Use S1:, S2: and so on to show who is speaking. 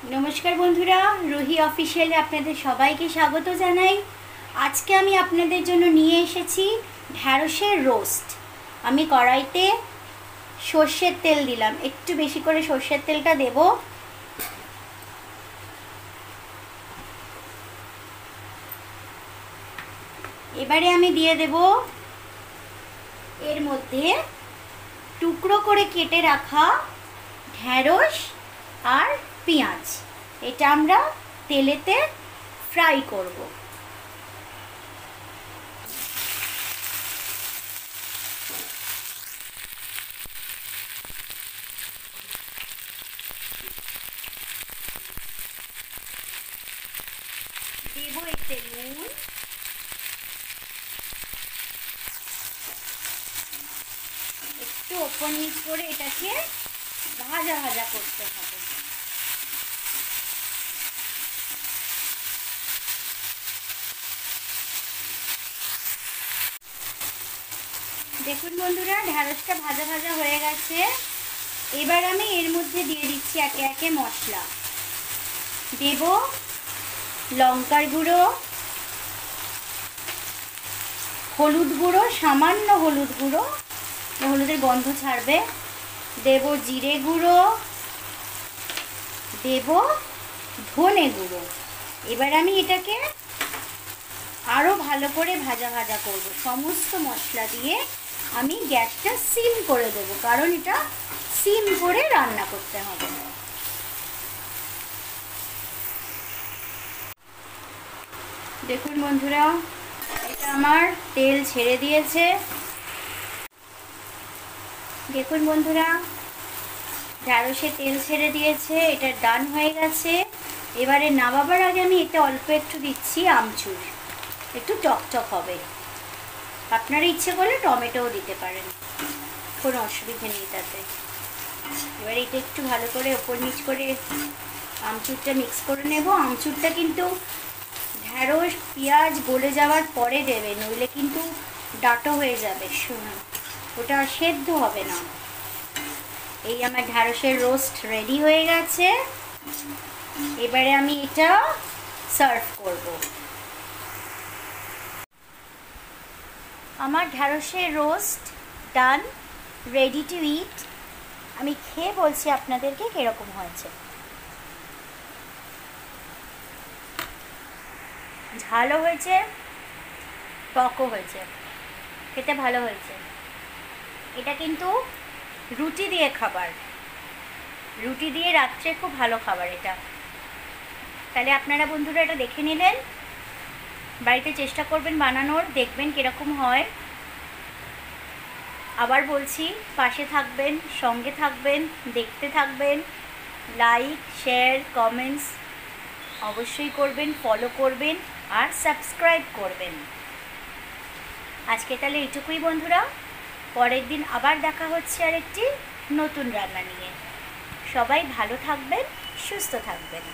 S1: নমস্কার বন্ধুরা, রুহি অফিসিয়ালে আপনাদের সবাইকে স্বাগত জানাই। আজকে আমি আপনাদের জন্য নিয়ে এসেছি ঢ্যাঁড়সের রোস্ট। আমি কড়াইতে সর্ষের তেল দিলাম, একটু বেশি করে সর্ষের তেলটা দেব। এবারে আমি দিয়ে দেব এর মধ্যে টুকরো করে কেটে রাখা ঢ্যাঁড়স আর পেঁয়াজ। এটা আমরা তেলেতে ফ্রাই করব। দেব এতে নুন, একটু ওপর নিচ করে এটাকে ভাজা ভাজা করতে হবে। দেখুন বন্ধুরা, ঢ্যাঁড়সটা ভাজা ভাজা হয়ে গেছে। এবার আমি এর মধ্যে দিয়ে দিচ্ছি একে একে মশলা। দেব লঙ্কার গুঁড়ো, হলুদ গুঁড়ো, সামান্য হলুদ গুঁড়ো, হলুদের গন্ধ ছাড়বে। দেব জিরে গুঁড়ো, দেব ধনে গুঁড়ো। এবার আমি এটাকে আরও ভালো করে ভাজা ভাজা করব। সমস্ত মশলা দিয়ে আমি গ্যাসটা সিম করে দেবো, কারণ এটা সিম করে রান্না করতে হবে। দেখুন বন্ধুরা, এটা আমার তেল ছেড়ে দিয়েছে। দেখুন বন্ধুরা, ঢ্যাঁড়সে তেল ছেড়ে দিয়েছে, এটা ডান হয়ে গেছে। এবারে নামাবার আগে আমি এতে অল্প একটু দিচ্ছি আমচুর, একটু চকচক হবে। আপনারা ইচ্ছে করলে টমেটোও দিতে পারেন, কোনো অসুবিধা নেই তাতে। এবার এটা একটু ভালো করে ওপর নিচ করে আমচুরটা মিক্স করে নেব। আমচুরটা কিন্তু ঢ্যাঁড়স পেঁয়াজ গলে যাওয়ার পরে দেবে, নইলে কিন্তু ডাঁটো হয়ে যাবে, ওটা সেদ্ধ হবে না। এই আমার ঢ্যাঁড়সের রোস্ট রেডি হয়ে গেছে। এবারে আমি এটা সার্ভ করব। আমার ঢ্যাঁড়সের রোস্ট ডান, রেডি টু ইট। আমি খেয়ে বলছি আপনাদেরকে কিরকম হয়েছে। ঝালও হয়েছে, টকও হয়েছে, খেতে ভালো হয়েছে। এটা কিন্তু রুটি দিয়ে খাবার, রুটি দিয়ে রাত্রে খুব ভালো খাবার এটা। তাহলে আপনারা বন্ধুরা এটা দেখে নিলেন, বাড়িতে চেষ্টা করবেন বানানোর, দেখবেন কীরকম হয়। আবার বলছি, পাশে থাকবেন, সঙ্গে থাকবেন, দেখতে থাকবেন। লাইক, শেয়ার, কমেন্টস অবশ্যই করবেন, ফলো করবেন আর সাবস্ক্রাইব করবেন। আজকে তাহলে এইটুকুই বন্ধুরা, পরের দিন আবার দেখা হচ্ছে আরেকটি নতুন রান্না নিয়ে। সবাই ভালো থাকবেন, সুস্থ থাকবেন।